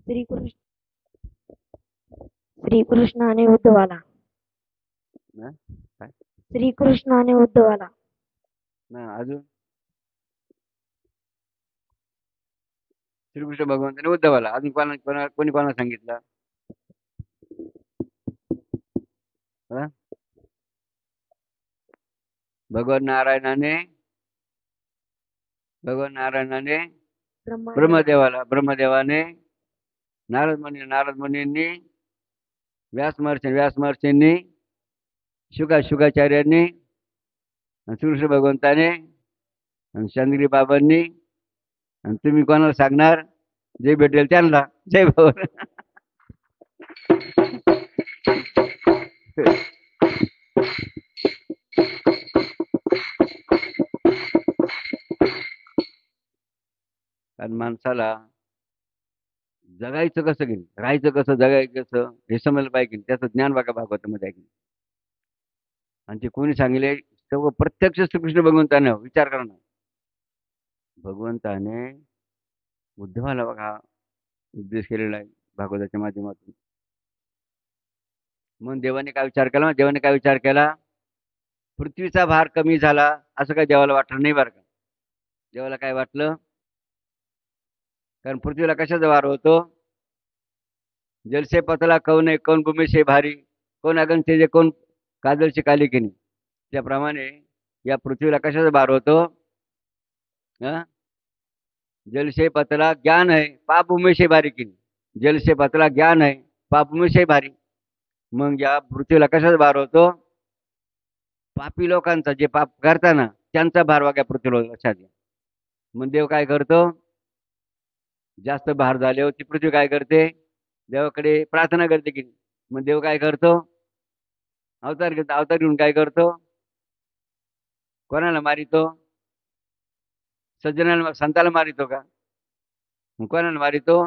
श्रीकृष्ण श्रीकृष्ण आणि उद्धवाला हा? काय? श्रीकृष्ण आणि उद्धवाला हा, अजून श्रीकृष्ण भगवंताने उद्धवाला. अजून कोणी कोणाला सांगितलं? हा? भगवान नारायणाने ब्रह्मा ब्रह्मदेवाने नारद मुनींनी व्यास महर्षींनी शुकाचार्यांनी आणि श्रीकृष्ण भगवंताने आणि चंद्रगिरी बाबांनी आणि तुम्ही कोणाला सांगणार? जे भेटेल त्यांना. जय भगवान. कारण माणसाला जगायचं कसं घेईल, राहायचं कसं, जगायचं कसं हे समजलं पाहिजे. त्याचं ज्ञान बघा भागवतामध्ये आहे. आणि ते कोणी सांगितले? सर्व प्रत्यक्ष श्रीकृष्ण भगवंताने. विचार करा ना, भगवंताने उद्धवाला बघा उपदेश केलेला आहे भागवताच्या माध्यमातून. मग देवाने काय विचार केला? पृथ्वीचा भार कमी झाला असं काय देवाला वाटलं नाही बरं का. देवाला काय वाटलं? कारण पृथ्वीला कशाचा भार होतो? जलसे पतला कौन कौन भूमी से भारी, कोण अगन जे कोण काजलची काली केनी. त्याप्रमाणे या पृथ्वीला कशाचा भार होतो? जल से पतला ज्ञान है, पाप भूमी से भारी केनी. जल से पतला ज्ञान है, पाप भूमी से भारी. मग या पृथ्वीला कशाचा भार होतो? पापी लोकांचा, जे पाप करताना त्यांचा भार वाग्या पृथ्वीला लक्षात घ्या. मग देव काय करतो? जास्त भार झाल्यावर ती पृथ्वी काय करते? देवाकडे प्रार्थना करते की. मग देव काय करतो? अवतार घेतो. अवतार घेऊन काय करतो? कोणाला मारितो? सज्जनाला, संताला मारितो का? मग कोणाला मारितो?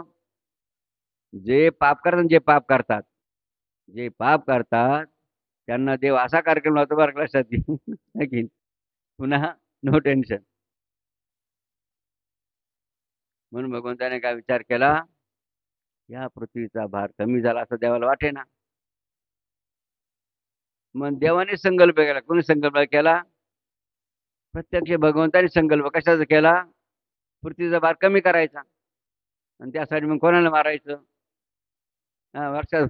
जे पाप करतात त्यांना देव असा कार्यक्रम लावतो बरं लक्षात घे. पुन्हा नो टेन्शन. म्हणून भगवंताने काय विचार केला? या पृथ्वीचा भार कमी झाला असं देवाला वाटे ना. मग देवाने संकल्प केला. कोणी संकल्प केला? प्रत्यक्ष भगवंताने संकल्प कशाचा केला? पृथ्वीचा भार कमी करायचा. आणि त्यासाठी मग कोणाला मारायचं? हा, वर्षात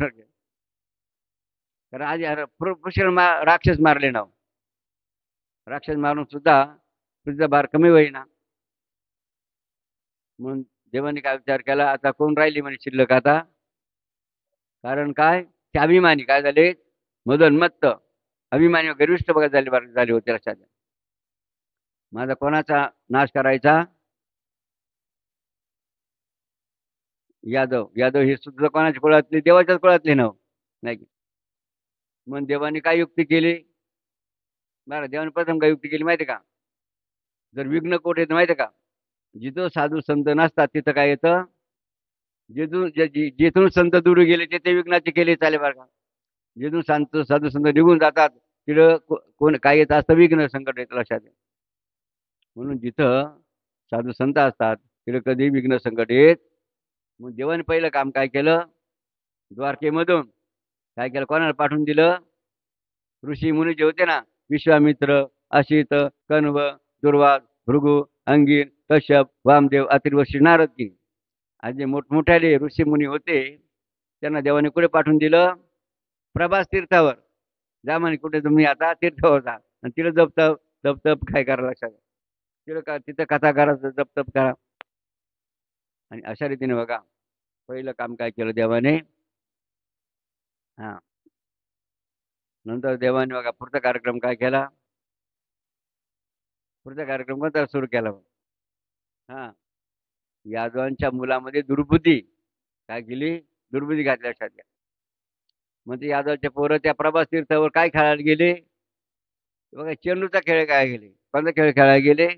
पुष्कळ राक्षस मारले ना. राक्षस मारून सुद्धा पृथ्वीचा भार कमी होईना. म्हणून देवाने काय विचार केला? आता कोण राहिली म्हणे शिल्लक आता? कारण काय? ते अभिमानी काय झाले? मदोन्मत्त अभिमानी गर्विष्ठ बघा झाले होते. लक्षात. माझा कोणाचा नाश करायचा? यादव हे सुद्धा कोणाच्या कुळातले? देवाच्याच कुळातले नाव नाही. मग देवाने काय युक्ती केली? बरं, देवाने प्रथम काय युक्ती केली माहिती का? जर विघ्न कोठ येतं माहिती का? जिथं साधू संत नसतात तिथं काय येतं? जिथून संत दूर गेले तिथे विघ्नाचे केले चाले बरं का. जिथून साधू संत निघून जातात तिथं कोण काय येत असतं? विघ्न संकट येतं. लक्षात. म्हणून जिथं साधू संत असतात तिथं कधी विघ्न संकट येत. मग देवाने पहिलं काम काय केलं? द्वारकेमधून काय केलं? कोणाला पाठवून दिलं? ऋषी मुनी जे होते ना, विश्वामित्र, अशित, कण्व, दुर्वास, भृगु, अंगीर, कश्यप, वामदेव, अत्रि व श्री नारद की. आज जे मोठमोठ्याले ऋषी मुनी होते त्यांना देवाने कुठे पाठवून दिलं? प्रभास तीर्थावर. जा म्हणे कुठे तुम्ही आता तीर्थावर जा आणि तिला जप तप जप तप काय करा लक्षात घ्या. तिला का तिथं कथा करा जप तप करा. आणि अशा रीतीने बघा पहिलं काम काय केलं देवाने. हा नंतर देवाने बघा पुढचा कार्यक्रम काय केला. पुढचा कार्यक्रम कोणता सुरू केला. हा यादवांच्या मुलामध्ये दुर्बुद्धी काय केली. दुर्बुद्धी घातली लक्षात घ्या. मग ते यादवचे पोरं त्या प्रभास तीर्थावर काय खेळायला गेले. बघा चेंडूचा खेळ काय गेले. कोणता खेळ खेळायला गेले.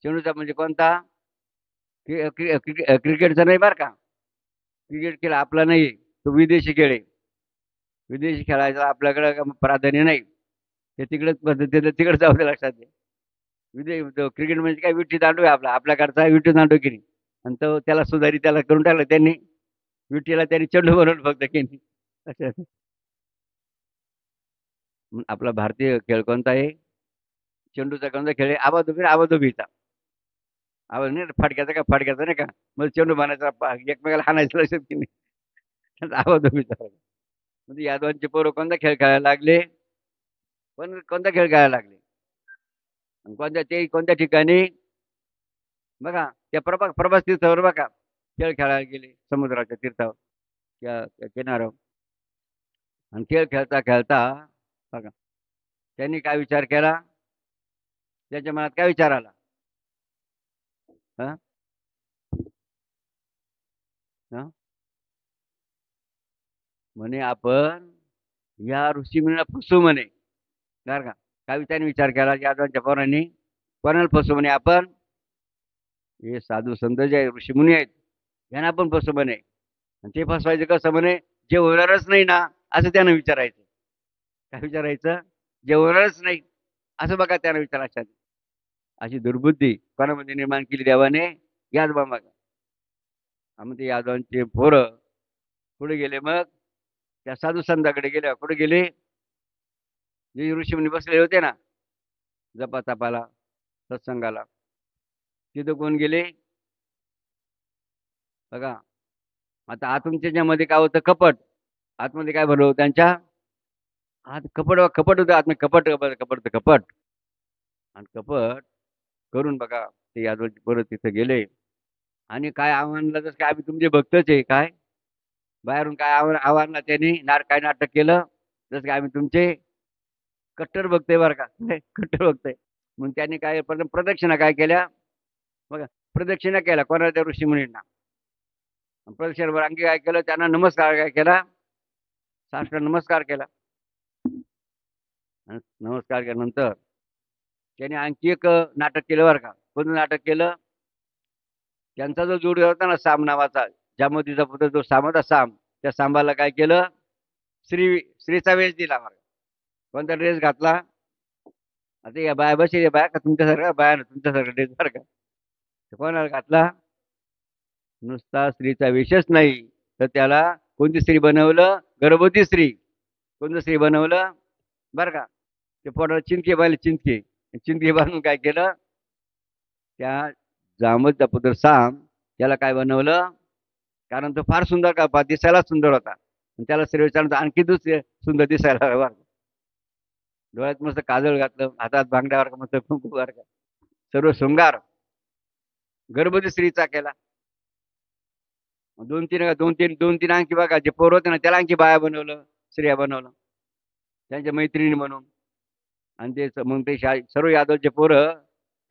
चेंडूचा म्हणजे कोणता. क्रिकेटचा नाही बरं का. क्रिकेट खेळ आपला नाही तो विदेशी खेळ आहे. विदेशी खेळायचा आपल्याकडे प्राधान्य नाही. ते तिकडेच पद्धतीने तिकडे जाऊ दे लक्षात घ्या. क्रिकेट म्हणजे काय विट्टी दांडू आहे आपल्याकडचा विट्टी दांडू की नाही. आणि तो त्याला सुधारी त्याला करून टाकलं त्यांनी. विट्टीला त्यांनी चेंडू बनवलं फक्त की नाही. असं आपला भारतीय खेळ कोणता आहे. चेंडूचा कोणता खेळ आहे. आबाधोबी आबाधोबीचा. आवाज नाही फडक्याचा का फडक्याचा नाही का. मग चेंडू बनायचा एकमेकाला हाणायचं लक्षात की नाही. आबाधोबीचा. म्हणजे यादवांचे पोरं कोणता खेळ खेळायला लागले. पण कोणता खेळ खेळायला लागले. आणि कोणत्या ते कोणत्या ठिकाणी बघा त्या प्रभास तीर्थावर बघा खेळ खेळायला गेले समुद्राच्या तीर्थावर त्या किनाऱ्यावर. आणि खेळ खेळता खेळता बघा त्यांनी काय विचार केला. त्याच्या मनात काय विचार आला. हा हा म्हणे आपण या ऋषीमुनीला फसू म्हणे. बरं का काय त्याने विचार केला यादवांच्या पोरांनी. कोणाला फसू म्हणे आपण. हे साधू संत जे आहे ऋषीमुनी आहेत यांना आपण फसू म्हणे. आणि ते फसवायचं कसं म्हणे. जे होणारच नाही ना असं त्यानं विचारायचं. काय विचारायचं. जे होणारच नाही असं बघा त्यानं विचारायचं. अशी दुर्बुद्धी कोणामध्ये निर्माण केली देवाने. याद बघा मग ते यादवांचे पोरं पुढे गेले. मग त्या साधू संतांकडे गेले. कुठे गेले. जे ऋषीमुनी बसलेले होते ना जपा तपाला सत्संगाला तिथं कोण गेले. बघा आता आतूनच्या ज्यामध्ये काय होतं कपट. आतमध्ये काय भरलं होतं त्यांच्या आत कपट कपट होतं. आतमध्ये कपट कपट कपट कपट आणि कपट करून बघा ते यादवची परत तिथं गेले. आणि काय आव्हानला जसं काय आम्ही तुमचे भक्तच आहे काय. बाहेरून काय आव्हानला त्यांनी काय नाटक केलं. जसं काय आम्ही तुमचे कट्टर भक्त आहे बरं का. कट्टर भक्त आहे. मग त्यांनी काय प्रदक्षिणा काय केल्या. बघा प्रदक्षिणा केल्या कोणाला त्या ऋषीमुनींना. प्रदक्षिणावर आणखी काय केलं. त्यांना नमस्कार काय केला. साष्टांग नमस्कार केला. नमस्कार केल्यानंतर त्याने आणखी एक नाटक केलं बरं का. कोणतं नाटक केलं. त्यांचा जो जोडी होता ना साम नावाचा जामोदीचा पुत्र जो साम होता साम. त्या सांबाला काय केलं. स्त्रीचा वेश दिला बरं. कोणता ड्रेस घातला. आता या बाया बसे बाया का तुमच्यासारखा बाया ना तुमच्यासारखा ड्रेस बरं का. कोणाला घातला. नुसता स्त्रीचा वेशच नाही तर त्याला कोणती स्त्री बनवलं. गर्भवती स्त्री. कोणतं स्त्री बनवलं बरं का. ते पोटाला चिंतके बांधले चिंतके. चिंतके बांधून काय केलं. त्या जामोदचा पुत्र साम त्याला काय बनवलं. कारण तो फार सुंदर का दिसायला सुंदर होता. त्याला स्त्री विचारलं आणखी दुसरे सुंदर दिसायला बरं. डोळ्यात मस्त काजळ घातलं. हातात बांगड्यावर मस्त कुंकू बरं का. सर्व शृंगार गर्भवती स्त्रीचा केला. दोन तीन आणखी बघा जे पोर होते ना त्याला आणखी बाया बनवलं. स्त्रिया बनवलं त्यांच्या मैत्रिणी म्हणून. आणि ते मग ते सर्व यादवचे पोरं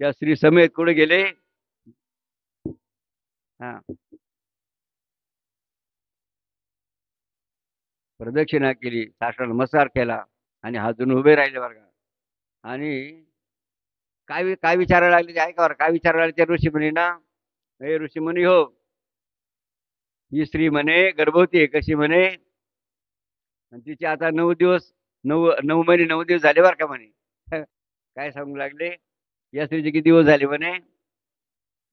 त्या स्त्री समेत कुठे गेले. हा प्रदक्षिणा केली. साष्टांग नमस्कार केला आणि हात जोडून उभे राहिले बरं का. आणि काय काय विचारायला लागले ते ऐका बरं. काय विचारायला लागले त्या ऋषीमुनींना. हे ऋषीमुनी हो ही स्त्री म्हणे गर्भवती आहे. कशी म्हणे. आणि तिचे आता 9 दिवस 9 महिने 9 दिवस झाले बरं का म्हणे. काय सांगू लागले. या स्त्रीचे किती दिवस झाले म्हणे.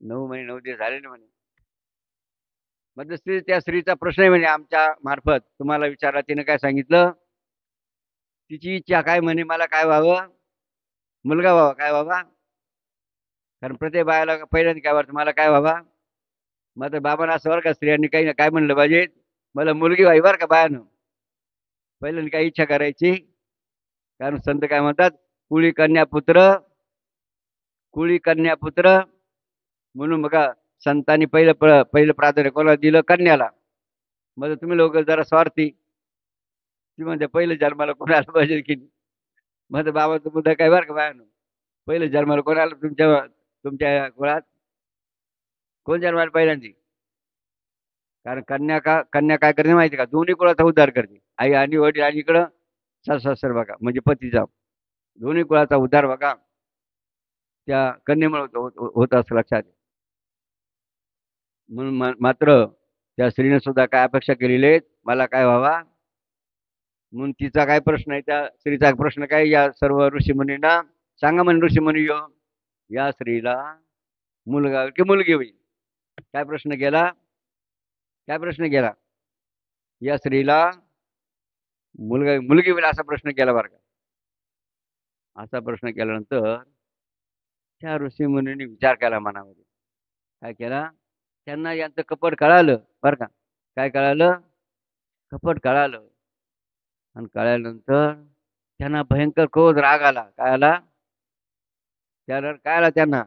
9 महिने 9 दिवस झाले ना म्हणे. मग त्या स्त्रीचा प्रश्न आहे म्हणे आमच्या मार्फत तुम्हाला विचारला. तिने काय सांगितलं. तिची इच्छा काय म्हणे मला काय व्हावं. मुलगा व्हावा. काय व्हावा. कारण प्रत्येक बायाला पहिल्यांदा काय वाटतं मला काय व्हावा. मग आता बाबांना असं बरं का स्त्रियांनी काही काय म्हणलं पाहिजे, मला मुलगी व्हावी बरं का बायानं. पहिल्यांदा काही इच्छा करायची, कारण संत काय म्हणतात, कुळी कन्या पुत्र, कुळी कन्या पुत्र. म्हणून बघा संतांनी पहिलं प्राधान्य कोणाला दिलं, कन्याला. मग तुम्ही लोक जरा स्वार्थी, ती म्हणते पहिलं जन्माला कोण आलं पाहिजे की नाही. मग बाबाचा मुद्दा काय बरं का बायानं, पहिलं जन्माला कोण आलं तुमच्या तुमच्या कुळात, कोण जन्माला पहिल्यांदी. कारण कन्या काय करते माहिती का, दोन्ही कुळाचा उद्धार करते, आई आणि वडील आणि इकडं सासू सासर बघा, म्हणजे पतीचा. दोन्ही कुळाचा उद्धार बघा त्या कन्येमुळे होत असं लक्षात आहे. म्हणून मात्र त्या स्त्रीने सुद्धा काय अपेक्षा केलेली आहे, मला काय व्हावा. म्हणून तिचा काय प्रश्न आहे, त्या स्त्रीचा प्रश्न काय, या सर्व ऋषीमुनींना सांगा म्हणे, ऋषीमुनी या स्त्रीला मुलगा होईल की मुलगी होईल. काय प्रश्न केला, काय प्रश्न केला, या स्त्रीला मुलगी होईल असा प्रश्न केला बरं का. असा प्रश्न केल्यानंतर त्या ऋषीमुनींनी विचार केला मनामध्ये. काय केला, त्यांना यांचं कपट कळालं बरं का. काय कळालं, कपट कळालं. आणि कळल्यानंतर त्यांना भयंकर क्रोध राग आला. काय आला, त्याला काय आला, त्यांना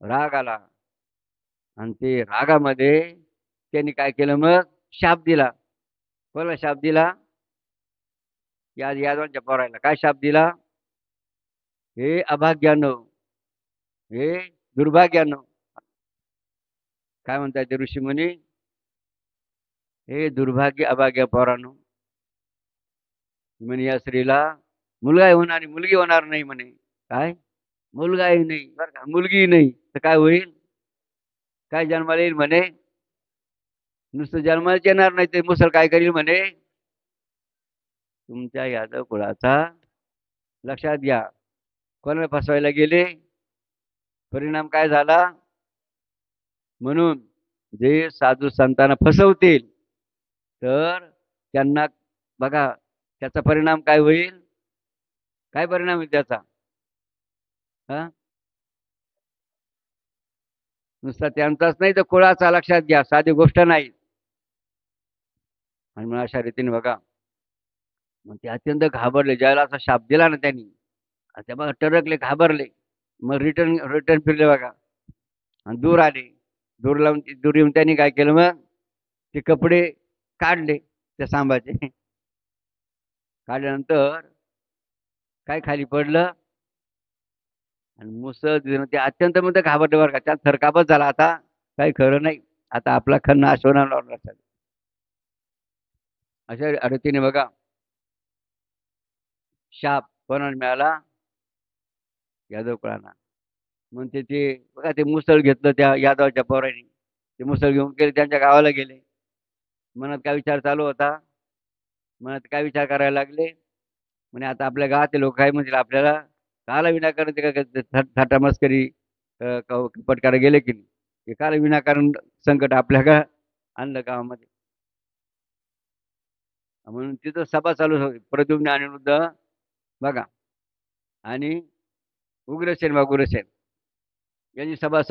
राग आला. आणि ते रागामध्ये त्यांनी काय केलं, मग शाप दिला. कोणाला शाप दिला, यादवांच्या पोरायला. काय शाप दिला, हे अभाग्यानो, हे दुर्भाग्यानो. काय म्हणतात ते ऋषीमुनी, हे दुर्भाग्य अभाग्य पोरानो, म्हणे या स्त्रीला मुलगा होणार आणि मुलगी होणार नाही म्हणे. काय, मुलगाही नाही बरं का, मुलगी नाही तर काय होईल, काय जन्माला येईल म्हणे, नुसतं जन्मालाच येणार नाही, ते मुसल काय करील म्हणे, तुमच्या यादव कुळाचा. लक्षात घ्या, कोणाला फसवायला गेले, परिणाम काय झाला. म्हणून जे साधू संतांना फसवतील तर त्यांना बघा त्याचा परिणाम काय होईल, काय परिणाम होईल त्याचा. हा, नुसता त्यांचाच नाही तर कुळाचा. लक्षात घ्या, साधी गोष्ट नाही. आणि मग अशा रीतीने बघा, मग ते अत्यंत घाबरले. ज्याला असा शाप दिला ना त्यांनी, ते बघा टरकले, घाबरले. मग रिटर्न रिटर्न फिरले बघा, आणि दूर आले. दूर येऊन त्यांनी काय केलं, मग ते कपडे काढले त्या सांबाचे. काढल्यानंतर काय खाली पडलं, आणि मुसळ ते अत्यंत मध्ये घाबरले बरं का. त्यात थरकापच झाला, आता काही खरं नाही, आता आपला खण नाश होणार नसतात. अशा रीतीने बघा शाप कोणाला मिळाला, यादव कुळाला. म्हणते ते बघा, ते मुसळ घेतलं त्या यादवाच्या पोरांनी. ते मुसळ घेऊन गेले, त्यांच्या गावाला गेले. मनात काय विचार चालू होता, मनात काय विचार करायला लागले, म्हणे आता आपल्या गावातले लोक काय म्हणतील आपल्याला, काला विनाकारण ते काय थाटा मस्करी पटकारा गेले की नाही, हे काला विनाकारण संकट आपल्या का आणलं गावामध्ये. म्हणून तिथं सभा चालू होती, प्रद्युम्न आणि अनिरुद्ध बघा, आणि उग्रसेन उग्रसेन यांची सभा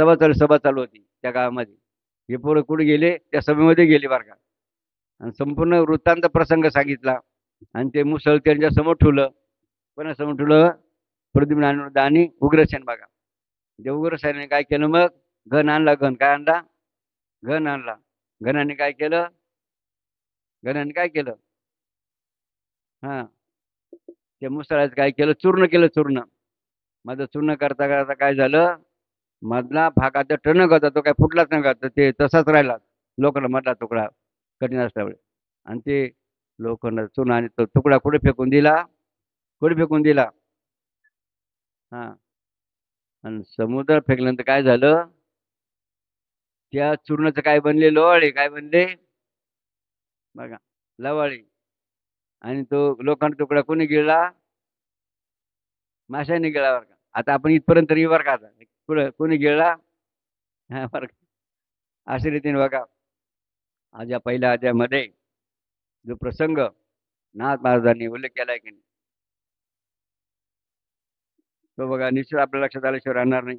चालू होती त्या गावामध्ये. हे पोरं कुठे गेले, त्या सभेमध्ये गेले बरं का. आणि संपूर्ण वृत्तांत प्रसंग सांगितला. आणि ते मुसळ त्यांच्या समोर ठेवलं. पण समोर ठेवलं, प्रद्युम्न अनिरुद्ध आणि उग्रसेन बघा. ते उग्रसेनाने काय केलं, मग घन आणला. घन काय आणला, घन आणला. घनाने काय केलं, घनाने काय केलं, हा, ते मुसळाचं काय केलं, चूर्ण केलं, चूर्ण. माझं चूर्ण करता करता काय झालं, मधला भागाचा टणक होता तो काय फुटलाच नाही का, ते तसाच राहिला. लोखंड मधला तुकडा कठीण असल्यामुळे. आणि ते लोखंड चूर्ण आणि तो तुकडा कुठे फेकून दिला, कुठे फेकून दिला, हा, आणि समुद्रात फेकल्यानंतर काय झालं, त्या चूर्णाचं काय बनले, लोहाळे काय बनले बघा, लवाळे. आणि तो लोखंड तुकडा कोणी गिळला, माशाने गिळला बरं का. आता आपण इथपर्यंत येऊ बरं का. आता पुढे कोणी गिळला, हा बरं का. अशा रीतीने बघा आज या पहिल्या अध्यायामध्ये जो प्रसंग नाथ महाराजांनी उल्लेख केलाय की नाही, तो बघा निश्चित आपल्या लक्षात आल्याशिवाय राहणार नाही.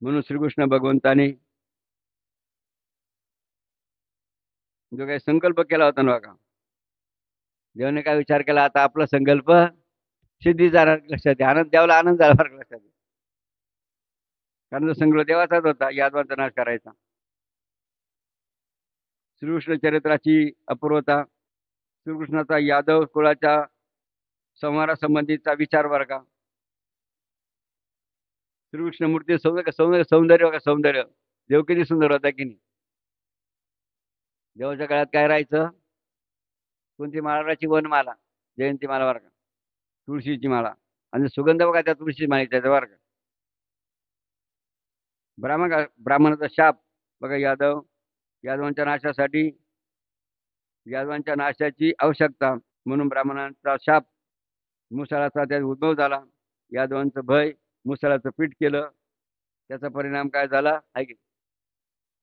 म्हणून श्रीकृष्ण भगवंताने जो काही संकल्प केला होता ना बघा, देवाने काय विचार केला, आता आपला संकल्प सिद्धीचा लक्षात आहे. आनंद द्यावला आनंद झाला फार लक्षात आहे. कारण तो संकल्प देवाचाच होता, यादवांचा नाश करायचा. श्रीकृष्ण चरित्राची अपूर्वता, श्रीकृष्णाचा यादव कुळाच्या संहारासंबंधीचा विचार वर्गा, श्रीकृष्ण मूर्ती सौंदर्य बघा, सौंदर्य देव किती सुंदर होता की नाही. देवाच्या काळात काय राहायचं, कोणती माळाची वनमाला, जयंती माला वर्ग, तुळशीची माळा, आणि सुगंध बघा त्या तुळशी माळेचा वर्ग. ब्राह्मणाचा शाप बघा, यादवांच्या नाशासाठी, यादवांच्या नाशाची आवश्यकता म्हणून ब्राह्मणांचा शाप, मुसळाचा त्यात उद्भव झाला. यादवांचं भय मुसळाचं पीठ केलं, त्याचा परिणाम काय झाला आहे की.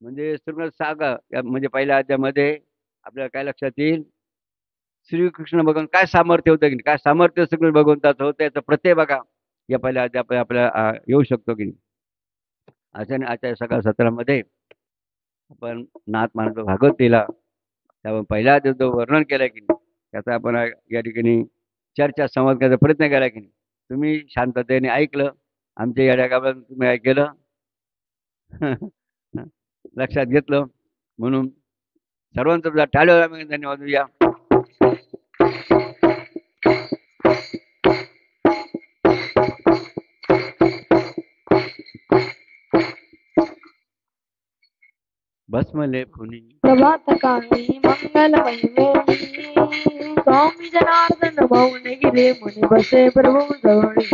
म्हणजे म्हणजे पहिल्या अध्यायामध्ये आपल्याला काय लक्षात येईल, श्रीकृष्ण भगवान काय सामर्थ्य होतं की नाही, काय सामर्थ्य श्रीकृष्ण भगवंताचं होतं याचा प्रत्यय बघा या पहिल्या अध्यायात आपल्याला येऊ शकतो की नाही. आजच्या सकाळ सत्रामध्ये आपण नाथ मानव भागवत दिला, त्यावर पहिल्या अध्यायात जो वर्णन केलं की नाही, त्याचा आपण या ठिकाणी चर्चा संवाद करायचा प्रयत्न केला की नाही. तुम्ही शांततेने ऐकलं, आमच्या या गावात तुम्ही ऐकलं लक्षात घेतलं, म्हणून सर्वांचा टाळ्या आम्ही धन्यवाद देऊया. भस्मले फुनी प्रभात काळी मंगलमय वेळी स्वामी जनार्दन मौन गिरे मुनी बसे प्रभू जवळी.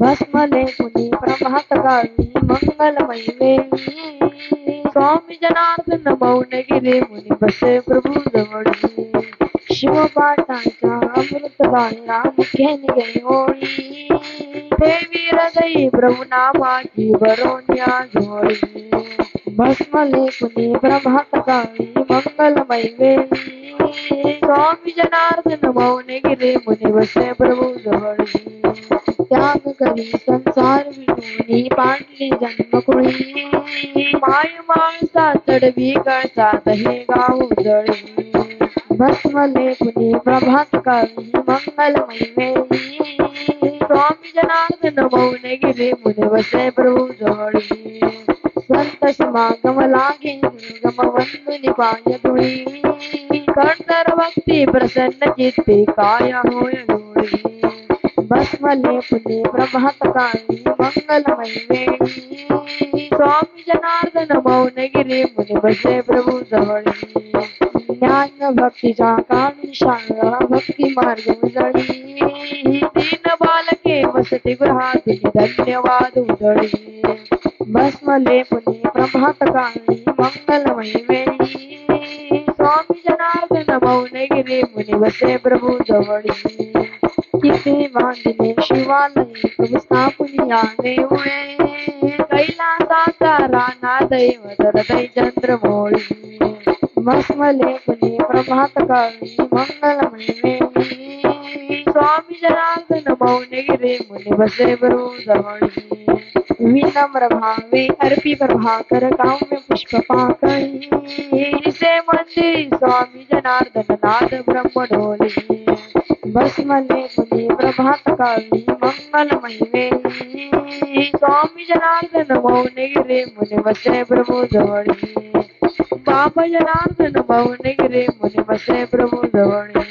भस्मले पुनी प्रभात काळी मंगलमय वेळी स्वामी जनार्दन मौन गिरे मुनी बसे प्रभू जवळी. शिवपाठाच्या अमृत बाळा मुखे निघे होळी देवी हृदयी प्रभू नामाची बरोन्या जोळी. भस्मले पुनी प्रभात काळी मंगलमय वेळी स्वामी जनार्दन मौन गिरे मुनी बसे प्रभू जवळी. त्याग करी संसार विटूनी पांडली जन्मकुळी माय माळसा चढवी कळसात हे गाव जळी. भस्मले पुनी प्रभात काळी मंगलमय वेळी स्वामी जनार्दन मौन गिरे मुनी बसे प्रभू जवळी. संत समागम लागे दुर्गम वंदुनी पाय धुळी कर्तर भक्ती प्रसन्न चित्ते काया होय डोळी. भस्मले पुनी प्रभात काळी मंगलमय वेळी स्वामी जनार्दन मौन गिरे मुनी बसे प्रभू जवळी. ज्ञान भक्तीचा काळी शाळा भक्ती मार्ग उजळी दीन बालके वसती गृहात धन्यवाद उजळी. भस्मले पुनी प्रभात काळी मंगलमय वेळी स्वामी जनार्दन मौन गिरे मुनी बसे प्रभू जवळी. किती बांधले शिवालय प्रभू स्थापुनी आले उळे कैलासाचा राणा दैव हृदय चंद्रमोळी. भस्मले पुनी प्रभात काळी मंगलमय वेळी स्वामी जनार्दन मौन गिरे मुनी बसे प्रभू जवळी. विनम्र भावे अर्पी प्रभाकर काव्य पुष्प पाकळी से मंदिरी स्वामी जनार्दन नाद ब्रह्म ढोली. भस्मले पुनी प्रभात काळी मंगलमय वेळी स्वामी जनार्दन मौन गिरे मुनी बसे प्रभू जवळी. बाबा जनार्दन मौन गिरे मुनी बसे प्रभू जवळी.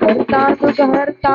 करता सुख हरता